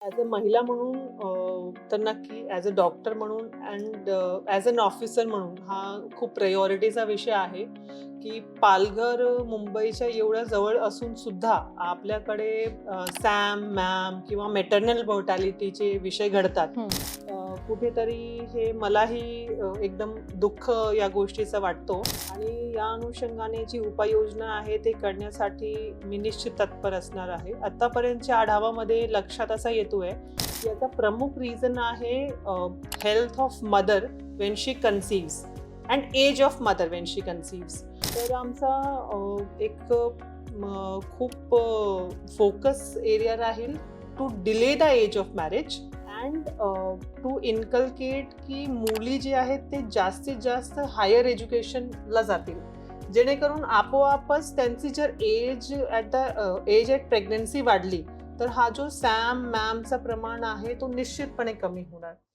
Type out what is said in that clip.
As a महिला म्हणून तर नक्की ॲज अ डॉक्टर म्हणून अँड ॲज अन ऑफिसर म्हणून हा खूप प्रायोरिटीचा विषय आहे, की पालघर मुंबईच्या एवढ्या जवळ असून सुद्धा आपल्याकडे सॅम, मॅम किंवा मॅटर्नल मोर्टॅलिटीचे विषय घडतात. हं. कुठेतरी हे मलाही एकदम दुःख या गोष्टीचा वाटतो आणि या अनुषंगाने जी उपाययोजना आहे ते करण्यासाठी मी निश्चित तत्पर असणार आहे. आत्तापर्यंतच्या आढावामध्ये लक्षात असा येतोय, की याचा प्रमुख रिझन आहे health of mother when she conceives and age of mother when she conceives. तर आमचा एक खूप फोकस एरिया राहील to delay the age of marriage and to inculcate की मुली जे आहेत ते जास्तीत जास्त हायर एज्युकेशनला जातील, जेणेकरून आपोआपच त्यांची जर एज ॲट प्रेग्नन्सी वाढली तर हा जो सॅम मॅमचा प्रमाण आहे तो निश्चितपणे कमी होणार.